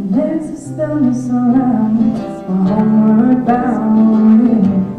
There's a stillness around us, we're homeward bound.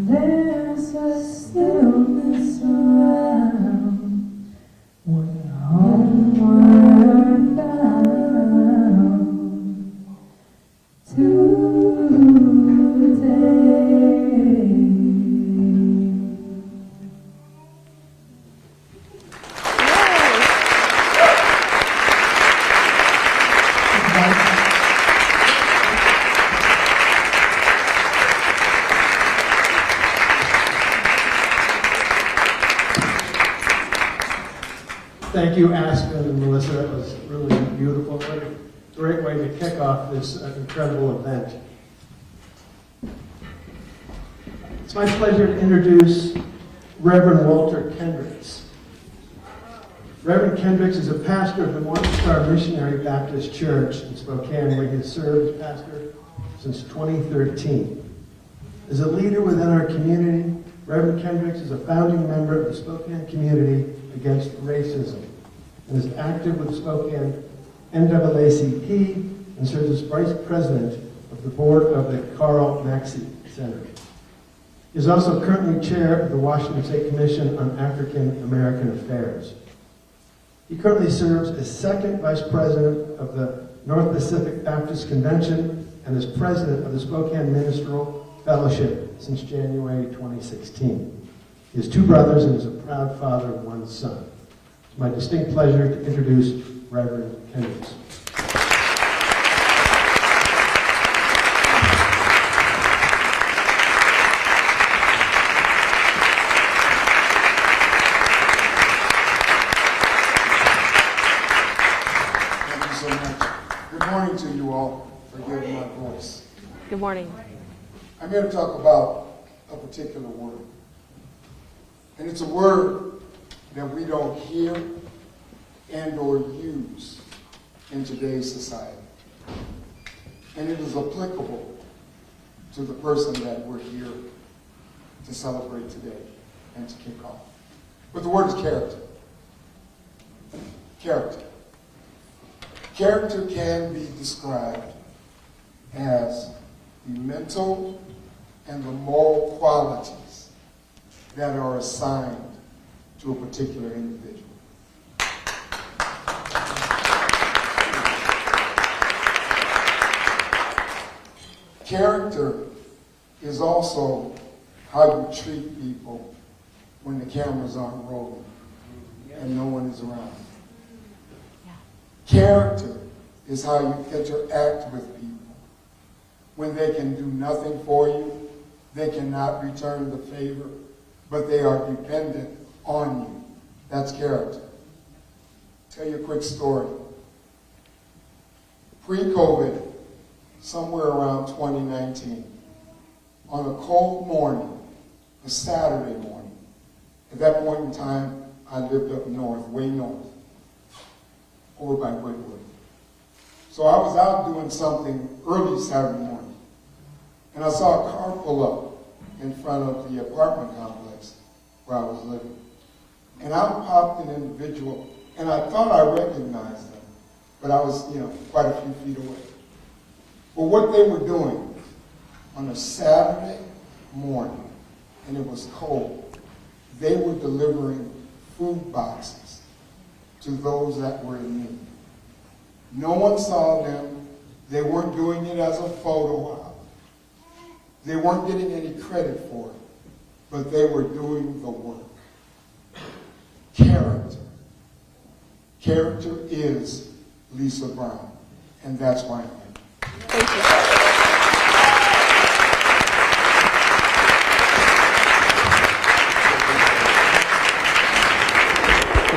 There's a stillness around, we're homeward bound Thank you, Aspen and Melissa. That was really beautiful. What a great way to kick off this incredible event. It's my pleasure to introduce Reverend Walter Kendricks. Reverend Kendricks is a pastor of the One Star Missionary Baptist Church in Spokane, where he has served as pastor since 2013. As a leader within our community, Reverend Kendricks is a founding member of the Spokane Community Against Racism and is active with Spokane NAACP and serves as vice president of the board of the Carl Maxey Center. He is also currently chair of the Washington State Commission on African American Affairs. He currently serves as second vice president of the North Pacific Baptist Convention and is president of the Spokane Ministerial Fellowship since January 2016. He has two brothers and is a proud father of one son. It's my distinct pleasure to introduce Reverend Kendricks. Thank you so much. Good morning to you all. Forgive my voice. Good morning. I'm here to talk about a particular word. And it's a word that we don't hear and or use in today's society. And it is applicable to the person that we're here to celebrate today and to kick off. But the word is character. Character. Character can be described as the mental and the moral qualities that are assigned to a particular individual. Character is also how you treat people when the cameras aren't rolling and no one is around. Character is how you interact with people when they can do nothing for you, they cannot return the favor, but they are dependent on you. That's character. Tell you a quick story. Pre-COVID, somewhere around 2019, on a cold morning, a Saturday morning, at that point in time, I lived up north, way north, over by Woodward. So I was out doing something early Saturday morning, and I saw a car pull up in front of the apartment complex where I was living. And out popped an individual, and I thought I recognized them, but I was, quite a few feet away. But what they were doing on a Saturday morning, and it was cold, they were delivering food boxes to those that were in need. No one saw them. They weren't doing it as a photo op. They weren't getting any credit for it, but they were doing the work. Character. Character is Lisa Brown, and that's why I'm here. Thank you.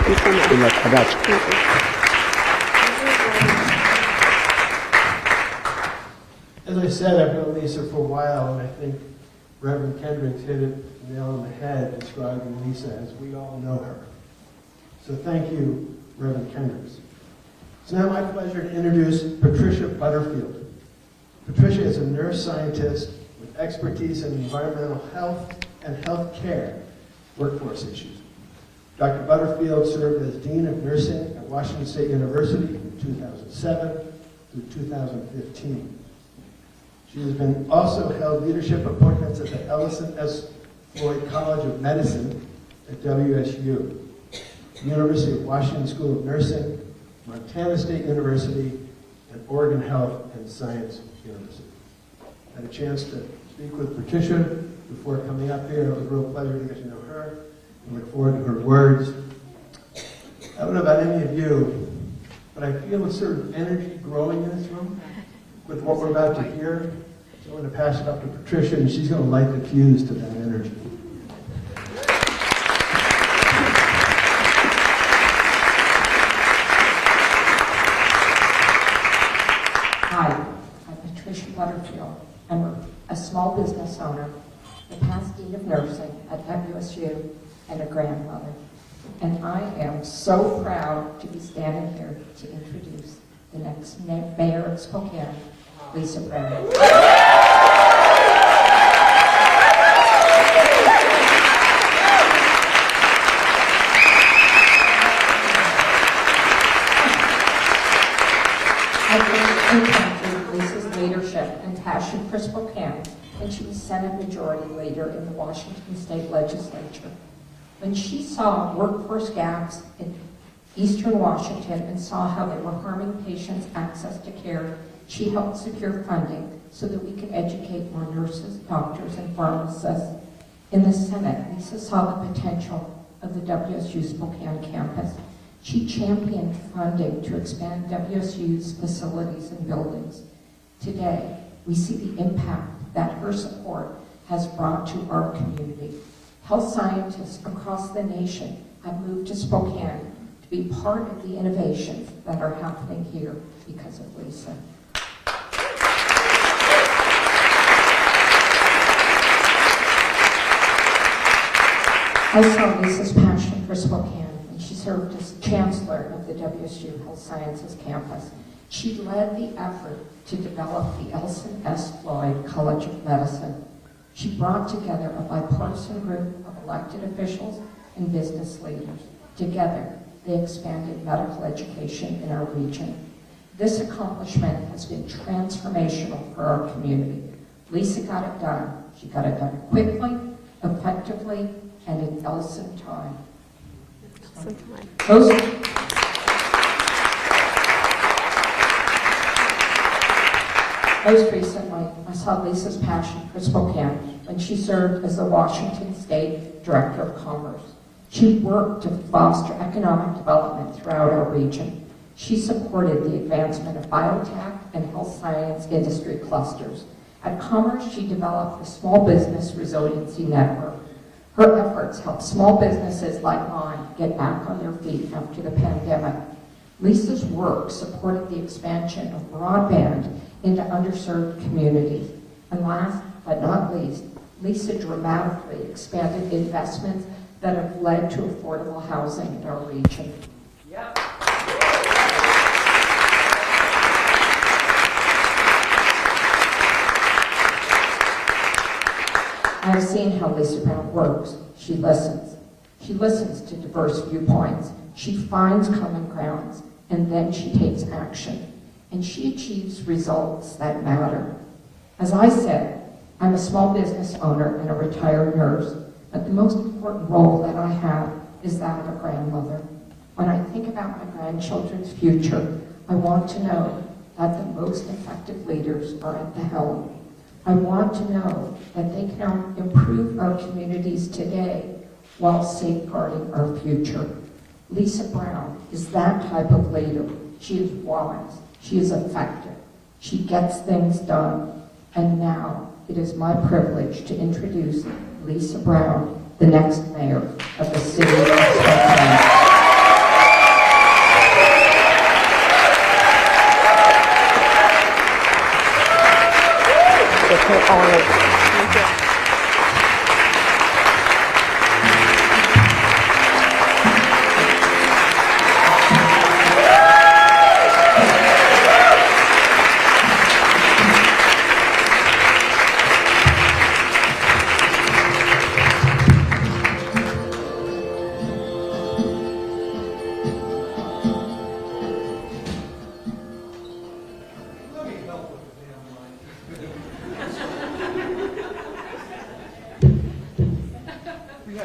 Thank you so much. Good luck. I got you. Thank you. As I said, I've known Lisa for a while, and I think Reverend Kendricks hit it nail on the head describing Lisa as we all know her. So thank you, Reverend Kendricks. It's now my pleasure to introduce Patricia Butterfield. Patricia is a nurse scientist with expertise in environmental health and health care workforce issues. Dr. Butterfield served as Dean of Nursing at Washington State University from 2007 through 2015. She has been also held leadership appointments at the Ellison S. Floyd College of Medicine at WSU, University of Washington School of Nursing, Montana State University, and Oregon Health and Science University. I had a chance to speak with Patricia before coming up here. It was a real pleasure to get to know her and look forward to her words. I don't know about any of you, but I feel a certain energy growing in this room with what we're about to hear. So I'm going to pass it up to Patricia, and she's going to light the fuse to that energy. Hi, I'm Patricia Butterfield. I'm a small business owner, the past dean of nursing at WSU, and a grandmother. And I am so proud to be standing here to introduce the next mayor of Spokane, Lisa Brown. I really encountered Lisa's leadership and passion for Spokane when she was Senate Majority Leader in the Washington State Legislature. When she saw workforce gaps in Eastern Washington and saw how they were harming patients' access to care, she helped secure funding so that we could educate more nurses, doctors, and pharmacists. In the Senate, Lisa saw the potential of the WSU Spokane campus. She championed funding to expand WSU's facilities and buildings. Today, we see the impact that her support has brought to our community. Health scientists across the nation have moved to Spokane to be part of the innovations that are happening here because of Lisa. I saw Lisa's passion for Spokane when she served as chancellor of the WSU Health Sciences campus. She led the effort to develop the Ellison S. Floyd College of Medicine. She brought together a bipartisan group of elected officials and business leaders. Together, they expanded medical education in our region. This accomplishment has been transformational for our community. Lisa got it done. She got it done quickly, effectively, and in Ellison time. Most recently, I saw Lisa's passion for Spokane when she served as the Washington State Director of Commerce. She worked to foster economic development throughout our region. She supported the advancement of biotech and health science industry clusters. At Commerce, she developed the Small Business Resiliency Network. Her efforts helped small businesses like mine get back on their feet after the pandemic. Lisa's work supported the expansion of broadband into underserved communities. And last but not least, Lisa dramatically expanded investments that have led to affordable housing in our region. Yep. I've seen how Lisa Brown works. She listens. She listens to diverse viewpoints. She finds common grounds, and then she takes action. And she achieves results that matter. As I said, I'm a small business owner and a retired nurse, but the most important role that I have is that of a grandmother. When I think about my grandchildren's future, I want to know that the most effective leaders are at the helm. I want to know that they can improve our communities today while safeguarding our future. Lisa Brown is that type of leader. She is wise. She is effective. She gets things done. And now it is my privilege to introduce Lisa Brown, the next mayor of the city of Spokane.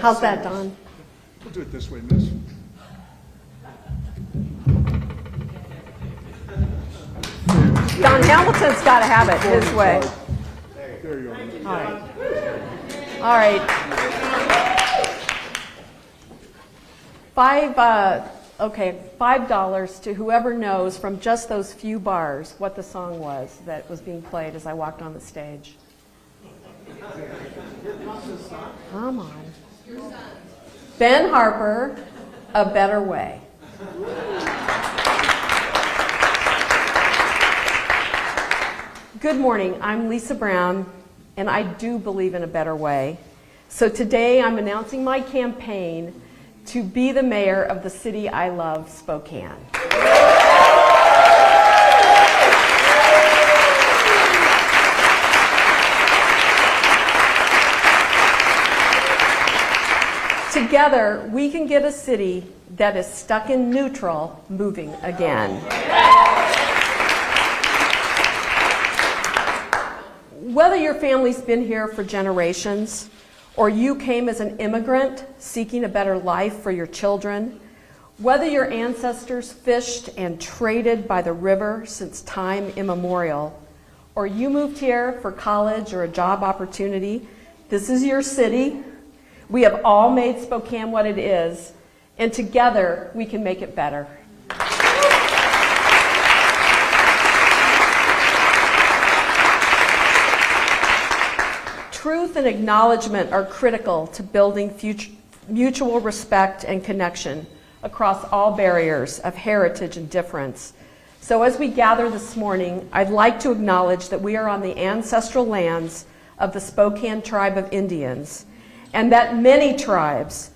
How's that, Don? We'll do it this way, miss. Don Hamilton's got to have it his way. There you go. All right. All right. $5 to whoever knows from just those few bars what the song was that was being played as I walked on the stage. Come on. Ben Harper, A Better Way. Good morning, I'm Lisa Brown, and I do believe in a better way. So today I'm announcing my campaign to be the mayor of the city I love, Spokane. Together, we can get a city that is stuck in neutral moving again. Whether your family's been here for generations, or you came as an immigrant seeking a better life for your children, whether your ancestors fished and traded by the river since time immemorial, or you moved here for college or a job opportunity, this is your city. We have all made Spokane what it is, and together we can make it better. Truth and acknowledgement are critical to building mutual respect and connection across all barriers of heritage and difference. So as we gather this morning, I'd like to acknowledge that we are on the ancestral lands of the Spokane tribe of Indians, and that many tribes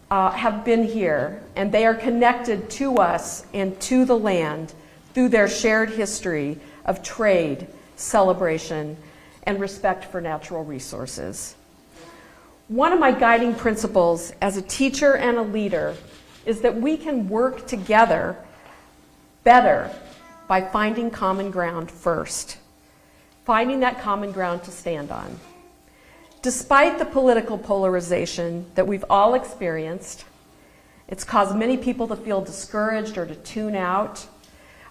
have been here, and they are connected to us and to the land through their shared history of trade, celebration, and respect for natural resources. One of my guiding principles as a teacher and a leader is that we can work together better by finding common ground first, finding that common ground to stand on. Despite the political polarization that we've all experienced, it's caused many people to feel discouraged or to tune out.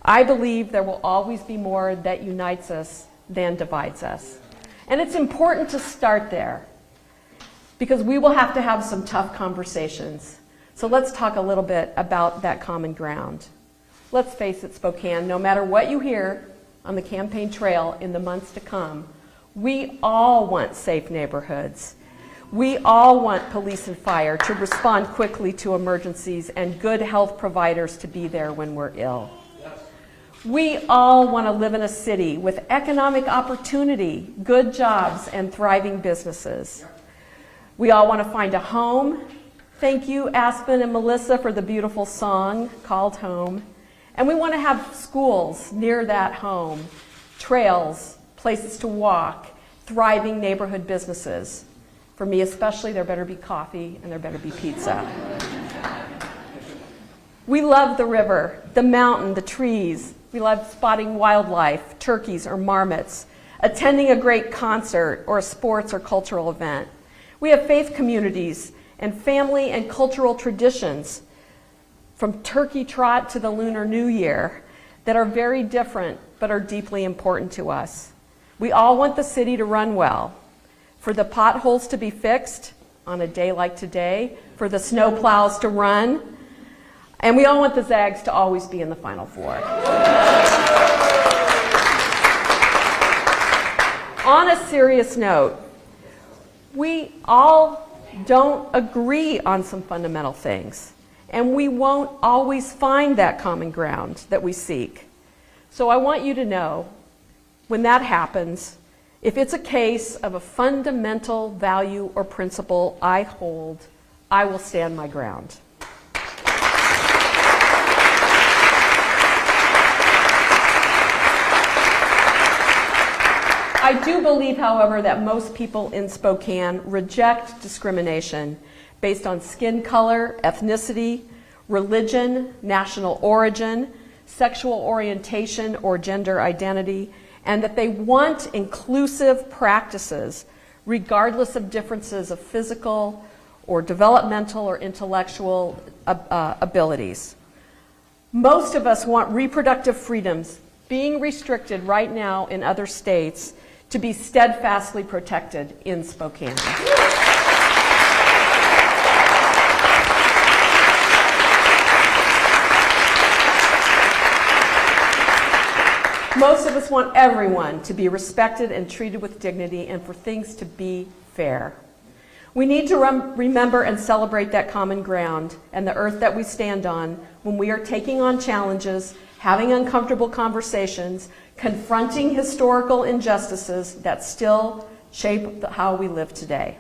I believe there will always be more that unites us than divides us. And it's important to start there because we will have to have some tough conversations. So let's talk a little bit about that common ground. Let's face it, Spokane, no matter what you hear on the campaign trail in the months to come, we all want safe neighborhoods. We all want police and fire to respond quickly to emergencies and good health providers to be there when we're ill. We all want to live in a city with economic opportunity, good jobs, and thriving businesses. We all want to find a home. Thank you, Aspen and Melissa, for the beautiful song called Home. And we want to have schools near that home, trails, places to walk, thriving neighborhood businesses. For me especially, there better be coffee and there better be pizza. We love the river, the mountain, the trees. We love spotting wildlife, turkeys or marmots, attending a great concert or a sports or cultural event. We have faith communities and family and cultural traditions, from turkey trot to the Lunar New Year, that are very different but are deeply important to us. We all want the city to run well, for the potholes to be fixed on a day like today, for the snow plows to run, and we all want the Zags to always be in the Final Four. On a serious note, we all don't agree on some fundamental things, and we won't always find that common ground that we seek. So I want you to know, when that happens, if it's a case of a fundamental value or principle I hold, I will stand my ground. I do believe, however, that most people in Spokane reject discrimination based on skin color, ethnicity, religion, national origin, sexual orientation, or gender identity, and that they want inclusive practices regardless of differences of physical or developmental or intellectual abilities. Most of us want reproductive freedoms being restricted right now in other states to be steadfastly protected in Spokane. Most of us want everyone to be respected and treated with dignity and for things to be fair. We need to remember and celebrate that common ground and the earth that we stand on when we are taking on challenges, having uncomfortable conversations, confronting historical injustices that still shape how we live today.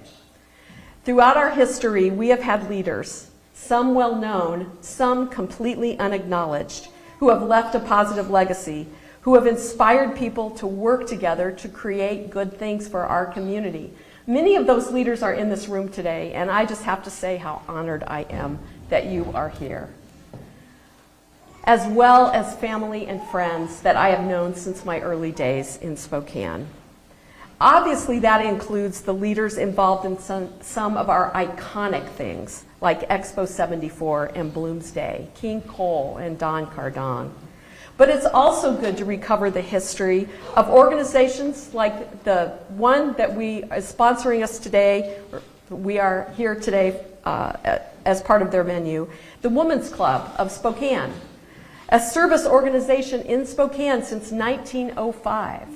Throughout our history, we have had leaders, some well known, some completely unacknowledged, who have left a positive legacy, who have inspired people to work together to create good things for our community. Many of those leaders are in this room today, and I just have to say how honored I am that you are here, as well as family and friends that I have known since my early days in Spokane. Obviously, that includes the leaders involved in some of our iconic things, like Expo 74 and Bloomsday, King Cole and Don Cardon. But it's also good to recover the history of organizations like the one that is sponsoring us today. We are here today as part of their venue, the Women's Club of Spokane, a service organization in Spokane since 1905.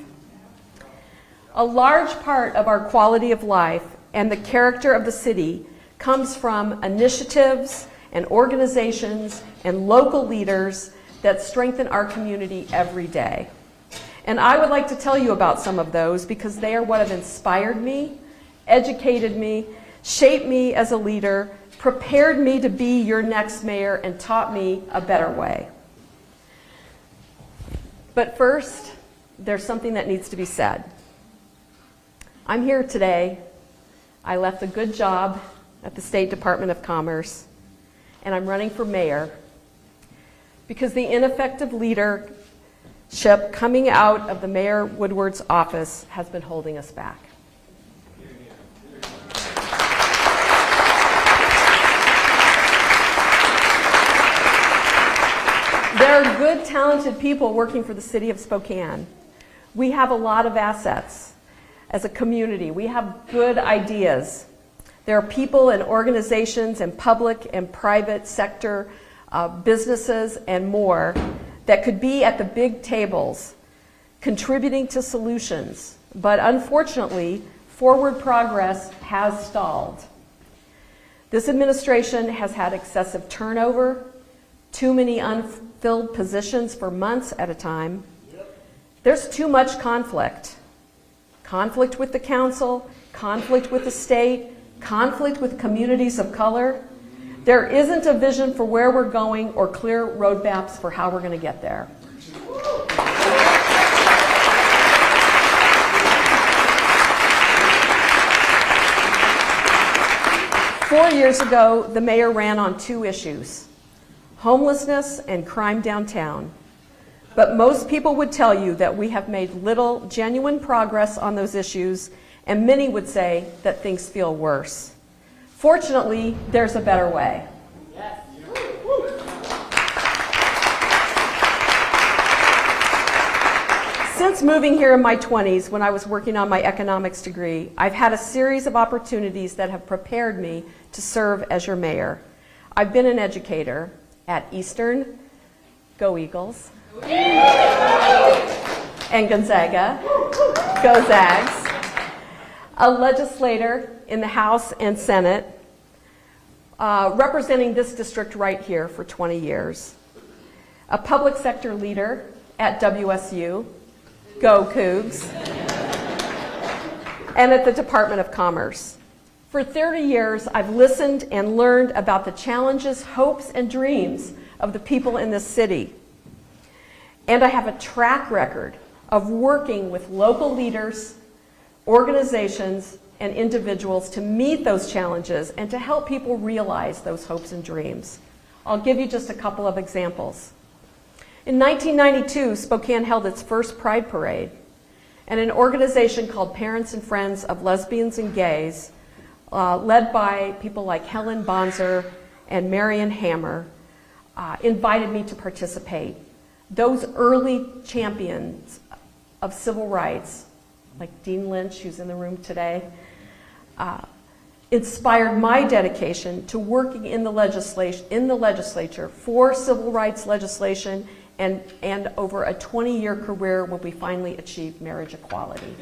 A large part of our quality of life and the character of the city comes from initiatives and organizations and local leaders that strengthen our community every day. And I would like to tell you about some of those because they are what have inspired me, educated me, shaped me as a leader, prepared me to be your next mayor, and taught me a better way. But first, there's something that needs to be said. I'm here today. I left a good job at the State Department of Commerce, and I'm running for mayor because the ineffective leadership coming out of the Mayor Woodward's office has been holding us back. There are good, talented people working for the city of Spokane. We have a lot of assets as a community. We have good ideas. There are people and organizations and public and private sector businesses and more that could be at the big tables contributing to solutions. But unfortunately, forward progress has stalled. This administration has had excessive turnover, too many unfilled positions for months at a time. There's too much conflict. Conflict with the council, conflict with the state, conflict with communities of color. There isn't a vision for where we're going or clear roadmaps for how we're going to get there. Four years ago, the mayor ran on two issues: homelessness and crime downtown. But most people would tell you that we have made little genuine progress on those issues, and many would say that things feel worse. Fortunately, there's a better way. Since moving here in my 20s, when I was working on my economics degree, I've had a series of opportunities that have prepared me to serve as your mayor. I've been an educator at Eastern, go Eagles, and Gonzaga, go Zags, a legislator in the House and Senate, representing this district right here for 20 years, a public sector leader at WSU, go Cougs, and at the Department of Commerce. For 30 years, I've listened and learned about the challenges, hopes, and dreams of the people in this city. And I have a track record of working with local leaders, organizations, and individuals to meet those challenges and to help people realize those hopes and dreams. I'll give you just a couple of examples. In 1992, Spokane held its first Pride Parade, and an organization called Parents and Friends of Lesbians and Gays led by people like Helen Bonser and Marion Hammer, invited me to participate. Those early champions of civil rights, like Dean Lynch, who's in the room today, inspired my dedication to working in the legislature for civil rights legislation and over a 20-year career when we finally achieved marriage equality.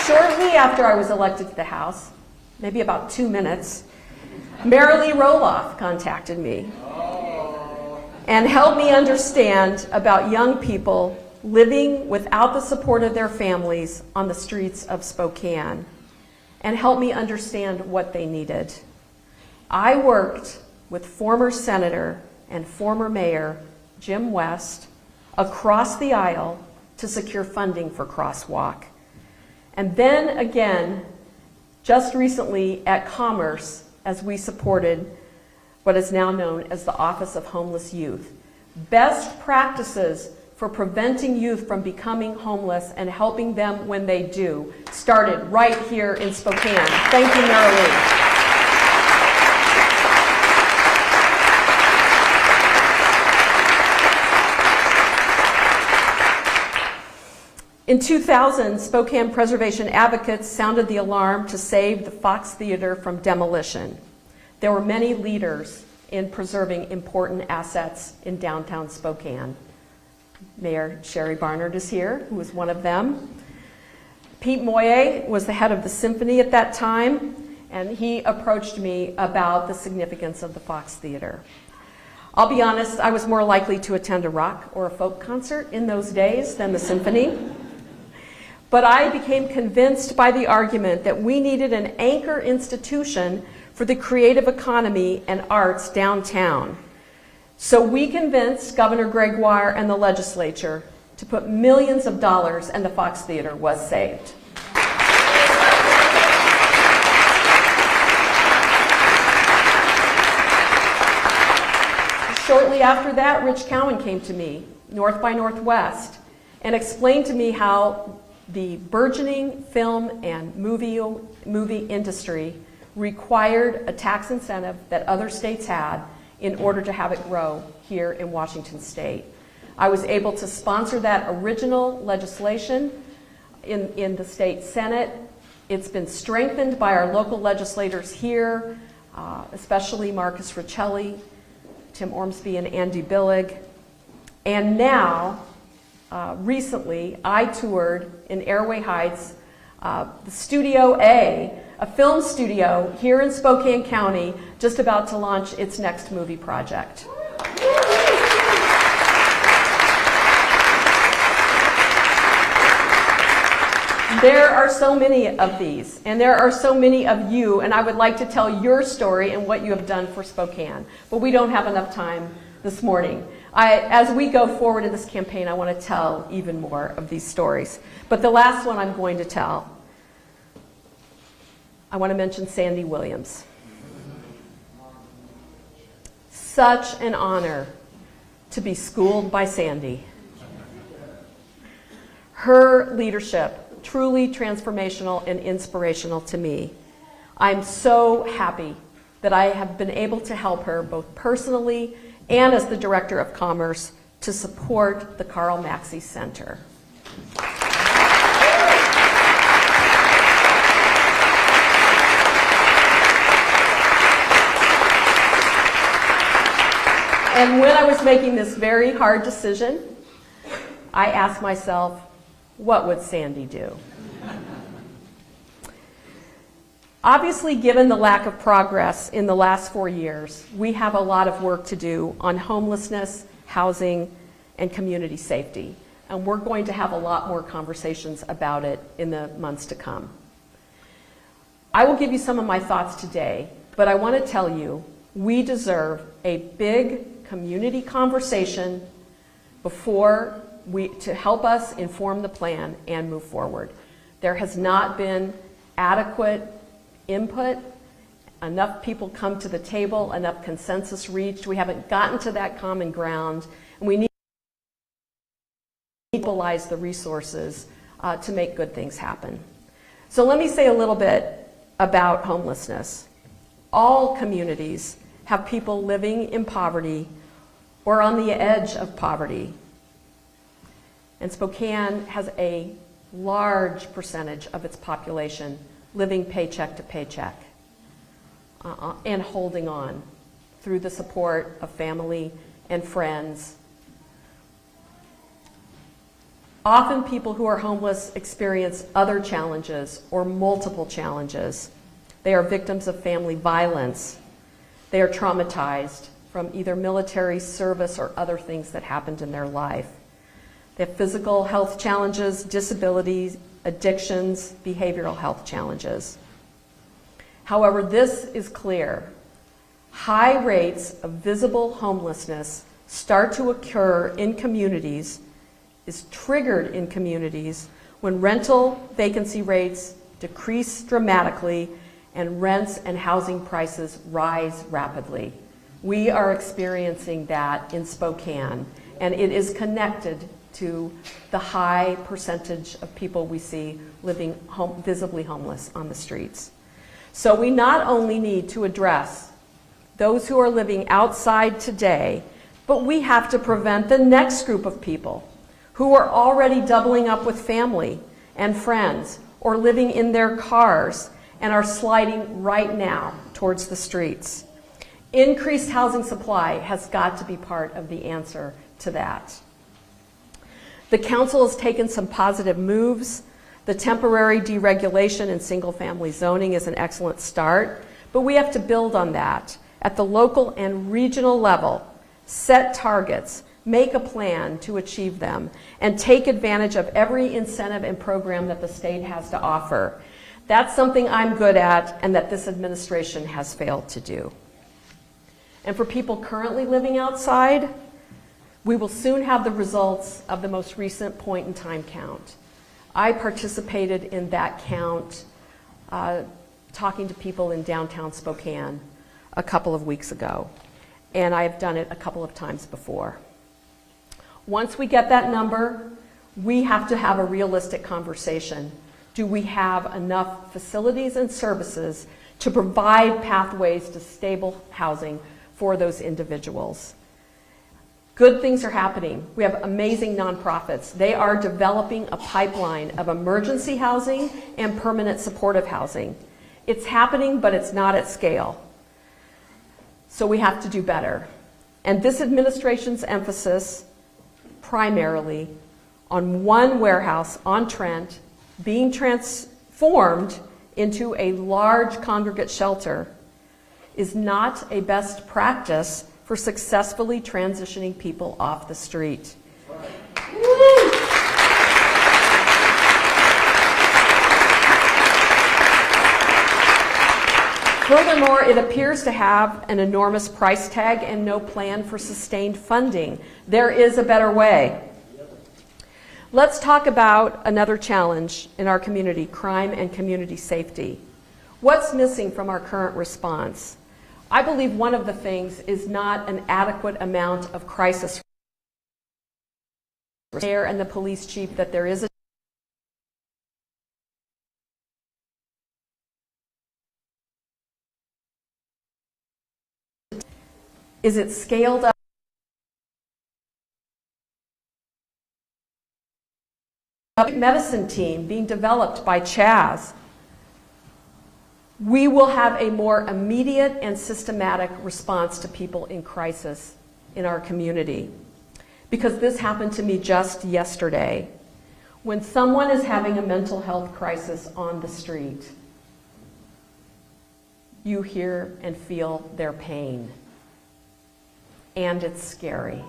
Shortly after I was elected to the House, maybe about 2 minutes, Marilee Roloff contacted me and helped me understand about young people living without the support of their families on the streets of Spokane, and helped me understand what they needed. I worked with former Senator and former Mayor Jim West across the aisle to secure funding for Crosswalk. And then again, just recently at Commerce, as we supported what is now known as the Office of Homeless Youth. Best practices for preventing youth from becoming homeless and helping them when they do started right here in Spokane. Thank you, Marilee. In 2000, Spokane preservation advocates sounded the alarm to save the Fox Theater from demolition. There were many leaders in preserving important assets in downtown Spokane. Mayor Sherry Barnard is here, who was one of them. Pete Moye was the head of the symphony at that time, and he approached me about the significance of the Fox Theater. I'll be honest, I was more likely to attend a rock or a folk concert in those days than the symphony. But I became convinced by the argument that we needed an anchor institution for the creative economy and arts downtown. So we convinced Governor Gregoire and the legislature to put millions of dollars, and the Fox Theater was saved. Shortly after that, Rich Cowan came to me, North by Northwest, and explained to me how the burgeoning film and movie industry required a tax incentive that other states had in order to have it grow here in Washington State. I was able to sponsor that original legislation in the state Senate. It's been strengthened by our local legislators here, especially Marcus Riccelli, Tim Ormsby, and Andy Billig. And now, recently, I toured in Airway Heights, the Studio A film studio here in Spokane County, just about to launch its next movie project. There are so many of these, and there are so many of you, and I would like to tell your story and what you have done for Spokane, but we don't have enough time this morning. As we go forward in this campaign, I want to tell even more of these stories. But the last one I'm going to tell, I want to mention Sandy Williams. Such an honor to be schooled by Sandy. Her leadership, truly transformational and inspirational to me. I'm so happy that I have been able to help her both personally and as the Director of Commerce to support the Carl Maxey Center. And when I was making this very hard decision, I asked myself, what would Sandy do? Obviously, given the lack of progress in the last 4 years, we have a lot of work to do on homelessness, housing, and community safety. And we're going to have a lot more conversations about it in the months to come. I will give you some of my thoughts today, but I want to tell you, we deserve a big community conversation to help us inform the plan and move forward. There has not been adequate input enough people come to the table, enough consensus reached. We haven't gotten to that common ground, and we need to mobilize the resources to make good things happen. So let me say a little bit about homelessness. All communities have people living in poverty or on the edge of poverty. And Spokane has a large percentage of its population living paycheck to paycheck and holding on through the support of family and friends. Often people who are homeless experience other challenges or multiple challenges. They are victims of family violence. They are traumatized from either military service or other things that happened in their life. They have physical health challenges, disabilities, addictions, behavioral health challenges. However, this is clear. High rates of visible homelessness start to occur in communities, is triggered in communities when rental vacancy rates decrease dramatically and rents and housing prices rise rapidly. We are experiencing that in Spokane, and it is connected to the high percentage of people we see living visibly homeless on the streets. So we not only need to address those who are living outside today, but we have to prevent the next group of people who are already doubling up with family and friends or living in their cars and are sliding right now towards the streets. Increased housing supply has got to be part of the answer to that. The council has taken some positive moves. The temporary deregulation in single-family zoning is an excellent start, but we have to build on that at the local and regional level, set targets, make a plan to achieve them, and take advantage of every incentive and program that the state has to offer. That's something I'm good at and that this administration has failed to do. And for people currently living outside, we will soon have the results of the most recent point-in-time count. I participated in that count, talking to people in downtown Spokane a couple of weeks ago, and I have done it a couple of times before. Once we get that number, we have to have a realistic conversation. Do we have enough facilities and services to provide pathways to stable housing for those individuals? Good things are happening. We have amazing nonprofits. They are developing a pipeline of emergency housing and permanent supportive housing. It's happening, but it's not at scale. So we have to do better. And this administration's emphasis primarily on one warehouse on Trent being transformed into a large congregate shelter is not a best practice for successfully transitioning people off the street. Furthermore, it appears to have an enormous price tag and no plan for sustained funding. There is a better way. Let's talk about another challenge in our community, crime and community safety. What's missing from our current response? I believe one of the things is not an adequate amount of crisis mayor and the police chief that there is a is it scaled up? Medicine team being developed by Chaz. We will have a more immediate and systematic response to people in crisis in our community. Because this happened to me just yesterday. When someone is having a mental health crisis on the street, you hear and feel their pain. And it's scary.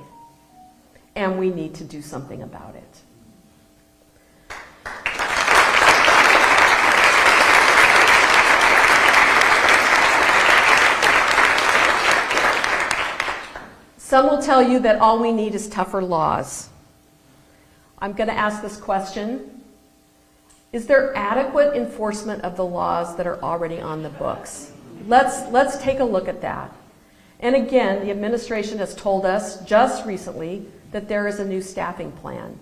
And we need to do something about it. Some will tell you that all we need is tougher laws. I'm going to ask this question. Is there adequate enforcement of the laws that are already on the books? Let's take a look at that. And again, the administration has told us just recently that there is a new staffing plan.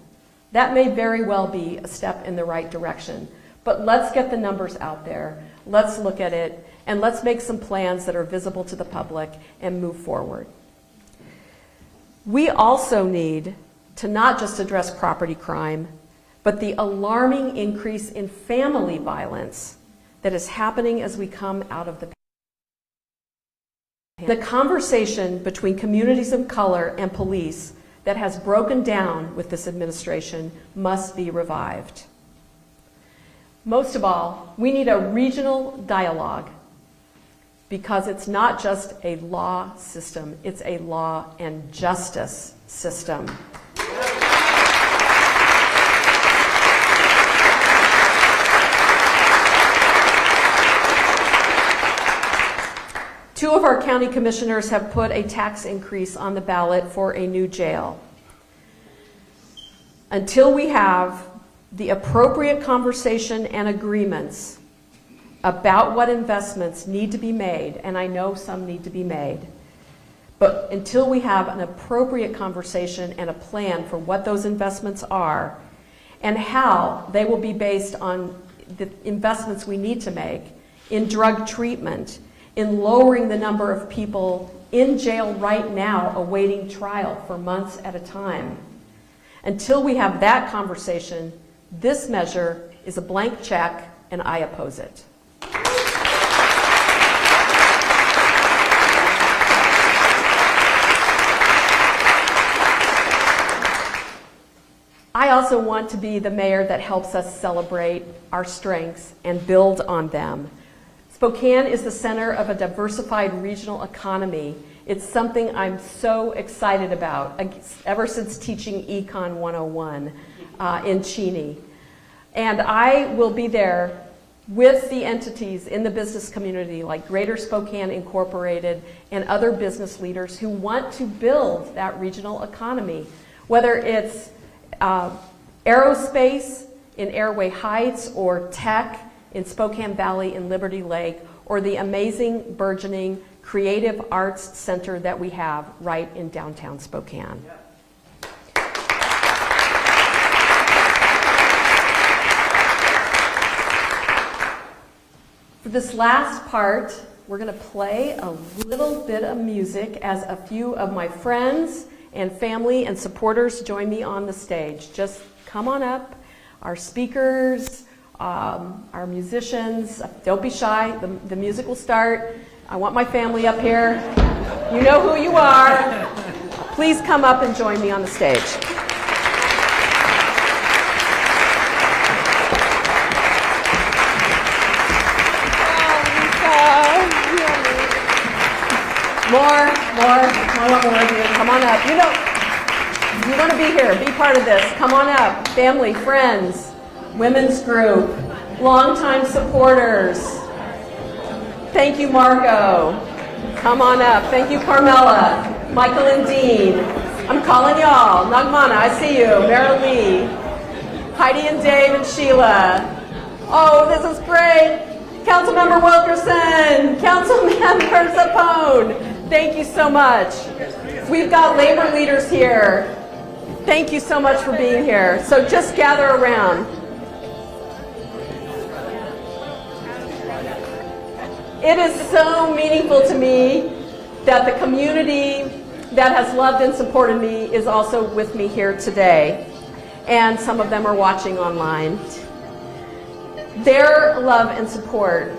That may very well be a step in the right direction. But let's get the numbers out there. Let's look at it, and let's make some plans that are visible to the public and move forward. We also need to not just address property crime, but the alarming increase in family violence that is happening as we come out of the pandemic. The conversation between communities of color and police that has broken down with this administration must be revived. Most of all, we need a regional dialogue, because it's not just a law system, it's a law and justice system. Two of our county commissioners have put a tax increase on the ballot for a new jail. Until we have the appropriate conversation and agreements about what investments need to be made, and I know some need to be made, but until we have an appropriate conversation and a plan for what those investments are and how they will be based on the investments we need to make in drug treatment, in lowering the number of people in jail right now awaiting trial for months at a time. Until we have that conversation, this measure is a blank check, and I oppose it. I also want to be the mayor that helps us celebrate our strengths and build on them. Spokane is the center of a diversified regional economy. It's something I'm so excited about ever since teaching Econ 101 in Cheney. And I will be there with the entities in the business community like Greater Spokane Incorporated and other business leaders who want to build that regional economy, whether it's aerospace in Airway Heights or tech in Spokane Valley in Liberty Lake, or the amazing burgeoning creative arts center that we have right in downtown Spokane. For this last part, we're going to play a little bit of music as a few of my friends and family and supporters join me on the stage. Just come on up. Our speakers, our musicians, don't be shy. The music will start. I want my family up here. You know who you are. Please come up and join me on the stage. More. I want more of you. Come on up. You want to be here. Be part of this. Come on up. Family, friends, women's group, longtime supporters. Thank you, Marco. Come on up. Thank you, Carmela, Michael and Dean. I'm calling y'all. Nagmana, I see you. Mara Lee, Heidi and Dave and Sheila. Oh, this is great. Councilmember Wilkerson, Councilmember Zapone. Thank you so much. We've got labor leaders here. Thank you so much for being here. So just gather around. It is so meaningful to me that the community that has loved and supported me is also with me here today. And some of them are watching online. Their love and support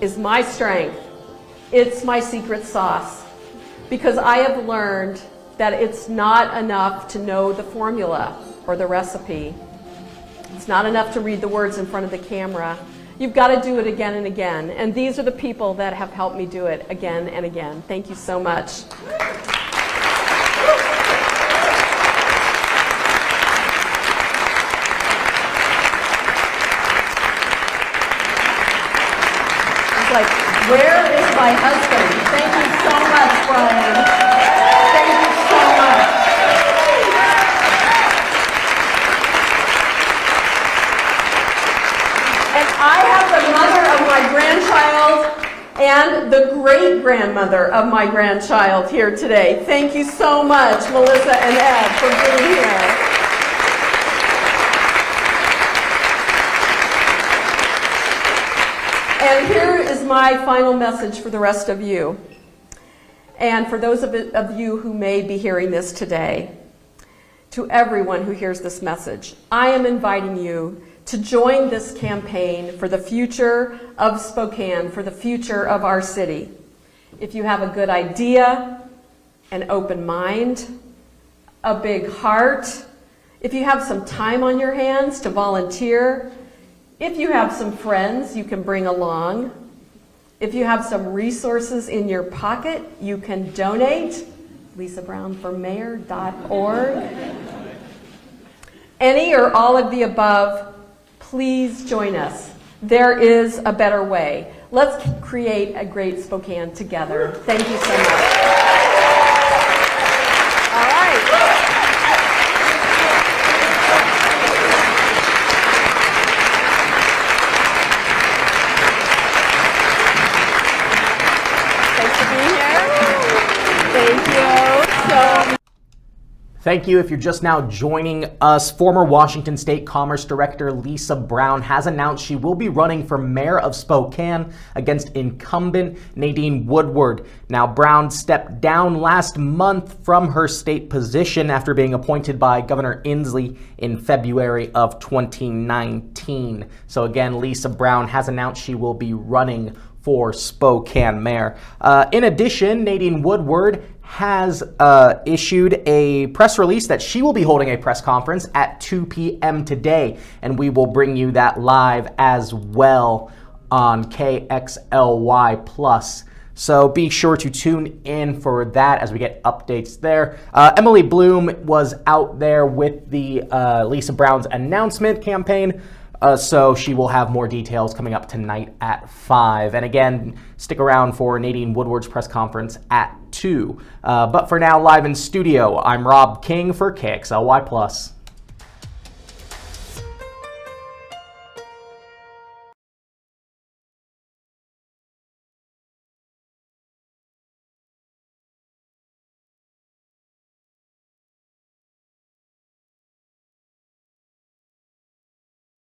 is my strength. It's my secret sauce. Because I have learned that it's not enough to know the formula or the recipe. It's not enough to read the words in front of the camera. You've got to do it again and again. And these are the people that have helped me do it again and again. Thank you so much. It's like, where is my husband? Thank you so much, Brian. Thank you so much. And I have the mother of my grandchild and the great-grandmother of my grandchild here today. Thank you so much, Melissa and Ed, for being here. And here is my final message for the rest of you, and for those of you who may be hearing this today. To everyone who hears this message, I am inviting you to join this campaign for the future of Spokane, for the future of our city. If you have a good idea, an open mind, a big heart, if you have some time on your hands to volunteer, if you have some friends you can bring along, if you have some resources in your pocket, you can donate. LisaBrownForMayor.org. Any or all of the above, please join us. There is a better way. Let's create a great Spokane together. Thank you so much. All right. Thanks for being here. Thank you. Thank you. If you're just now joining us, former Washington State Commerce Director Lisa Brown has announced she will be running for mayor of Spokane against incumbent Nadine Woodward. Now, Brown stepped down last month from her state position after being appointed by Governor Inslee in February of 2019. So again, Lisa Brown has announced she will be running for Spokane mayor. In addition, Nadine Woodward has issued a press release that she will be holding a press conference at 2 p.m. today, and we will bring you that live as well on KXLY+. So be sure to tune in for that as we get updates there. Emily Bloom was out there with the Lisa Brown's announcement campaign. So she will have more details coming up tonight at 5. And again, stick around for Nadine Woodward's press conference at 2. But for now, live in studio, I'm Rob King for KXLY+.